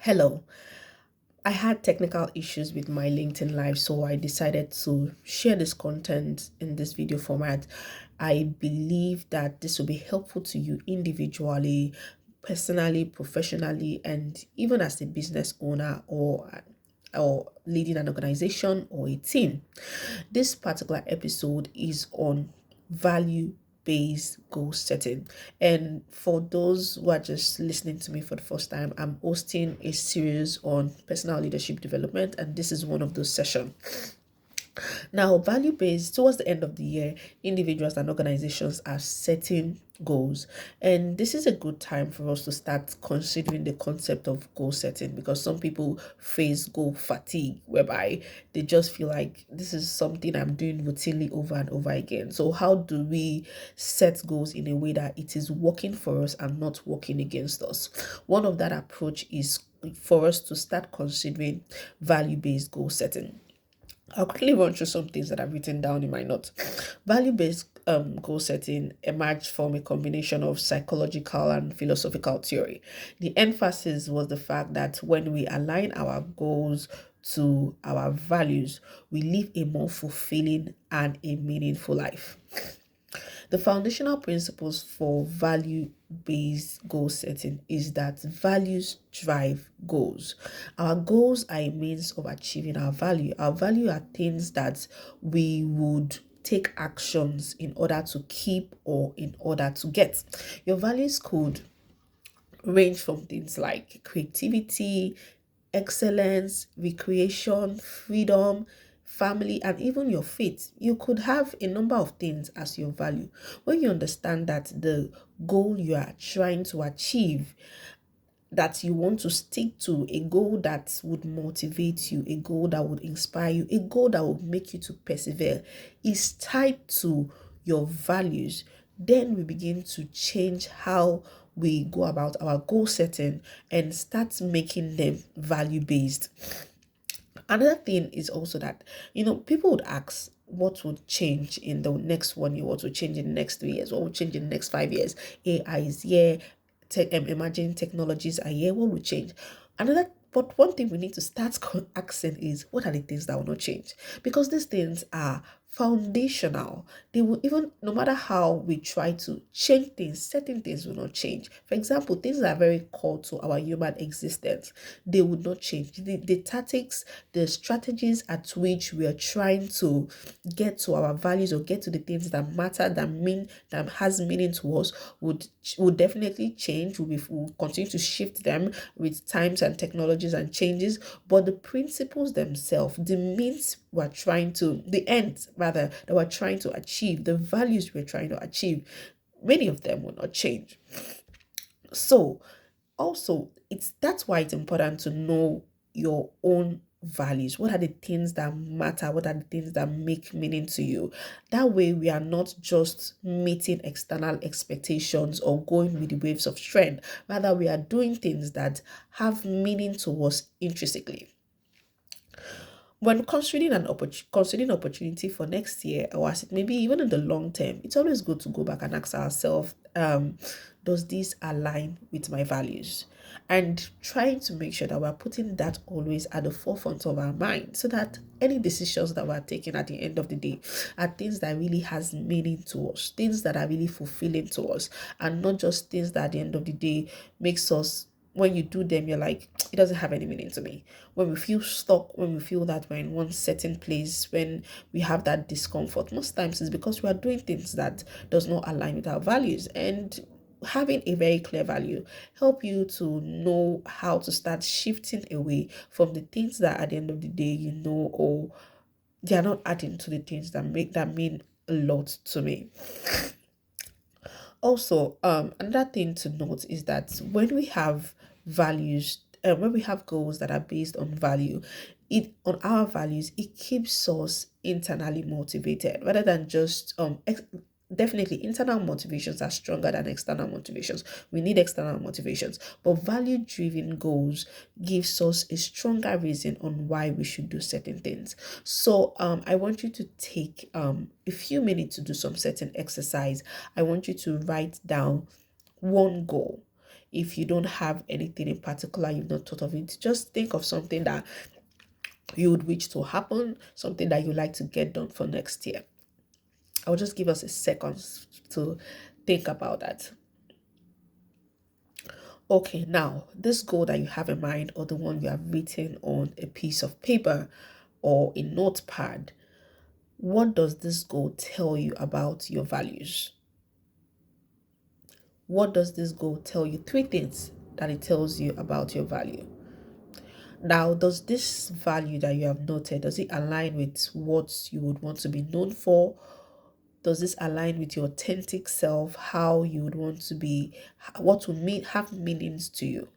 Hello. I had technical issues with my LinkedIn Live, so I decided to share this content in this video format. I believe that this will be helpful to you individually, personally, professionally, and even as a business owner or leading an organization or a team. This particular episode is on value-based goal setting. And for those who are just listening to me for the first time, I'm hosting a series on personal leadership development, and this is one of those sessions. Now, value-based, towards the end of the year, individuals and organizations are setting goals. And this is a good time for us to start considering the concept of goal setting, because some people face goal fatigue, whereby they just feel like this is something I'm doing routinely over and over again. So how do we set goals in a way that it is working for us and not working against us? One of that approach is for us to start considering value-based goal setting. I'll quickly run through some things that I've written down in my notes. Value-based goal setting emerged from a combination of psychological and philosophical theory. The emphasis was the fact that when we align our goals to our values, we live a more fulfilling and a meaningful life. The foundational principles for value-based goal setting is that values drive goals. Our goals are a means of achieving our value. Our value are things that we would take actions in order to keep or in order to get. Your values could range from things like creativity, excellence, recreation, freedom, family, and even your faith. You could have a number of things as your value. When you understand that the goal you are trying to achieve, that you want to stick to, a goal that would motivate you, a goal that would inspire you, a goal that would make you to persevere, is tied to your values, then we begin to change how we go about our goal setting and start making them value-based. Another thing is also that, people would ask, what would change in the next 1 year? What would change in the next 3 years? What would change in the next 5 years? AI is here, emerging technologies are here. What will change? But one thing we need to start asking is, what are the things that will not change? Because these things are foundational. They will, even no matter how we try to change things, certain things will not change. For example, things that are very core to our human existence, they would not change. The tactics, the strategies at which we are trying to get to our values or get to the things that matter, that has meaning to us, would definitely change. We'll continue to shift them with times and technologies and changes, but the principles themselves, the means we're trying to, the ends rather, that we're trying to achieve, the values we're trying to achieve, many of them will not change. So also, that's why it's important to know your own values. What are the things that matter? What are the things that make meaning to you? That way we are not just meeting external expectations or going with the waves of trend. Rather, we are doing things that have meaning to us intrinsically. When considering opportunity for next year, or as it may be even in the long term, it's always good to go back and ask ourselves, does this align with my values? And trying to make sure that we're putting that always at the forefront of our mind, so that any decisions that we're taking at the end of the day are things that really has meaning to us, things that are really fulfilling to us, and not just things that at the end of the day makes us, when you do them, you're like, it doesn't have any meaning to me. When we feel stuck, when we feel that we're in one certain place, when we have that discomfort, most times it's because we are doing things that does not align with our values. And having a very clear value help you to know how to start shifting away from the things that at the end of the day, or they are not adding to the things that mean a lot to me. Also, another thing to note is that when we have values, when we have goals that are based on value, on our values, it keeps us internally motivated rather than just definitely internal motivations are stronger than external motivations. We need external motivations, but value-driven goals gives us a stronger reason on why we should do certain things. So I want you to take a few minutes to do some certain exercise. I want you to write down one goal. If you don't have anything in particular, you've not thought of it, just think of something that you would wish to happen, something that you like to get done for next year. I'll just give us a second to think about that. Okay, now this goal that you have in mind, or the one you have written on a piece of paper or a notepad, what does this goal tell you about your values? What does this goal tell you? 3 things that it tells you about your value. Now, does this value that you have noted, does it align with what you would want to be known for? Does this align with your authentic self, how you would want to be, what will have meanings to you?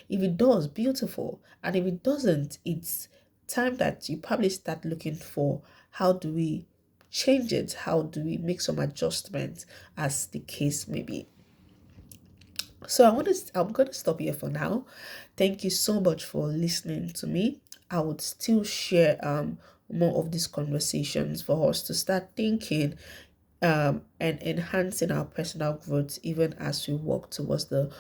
If it does, beautiful. And if it doesn't, it's time that you probably start looking for, how do we change it? How do we make some adjustments, as the case may be? So I'm going to stop here for now. Thank you so much for listening to me. I would still share more of these conversations for us to start thinking and enhancing our personal growth, even as we work towards the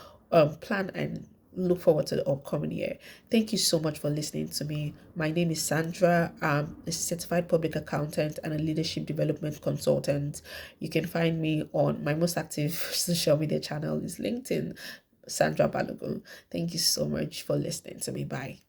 plan and look forward to the upcoming year. Thank you so much for listening to me. My name is Sandra. I'm a certified public accountant and a leadership development consultant. You can find me on my most active social media channel is LinkedIn, 𝗏𝗏𝗏𝗏𝗏𝗏𝗏𝗏𝗏𝗏𝗏𝗏𝗏𝗏𝗏𝗏𝗏. Thank you so much for listening to me. Bye.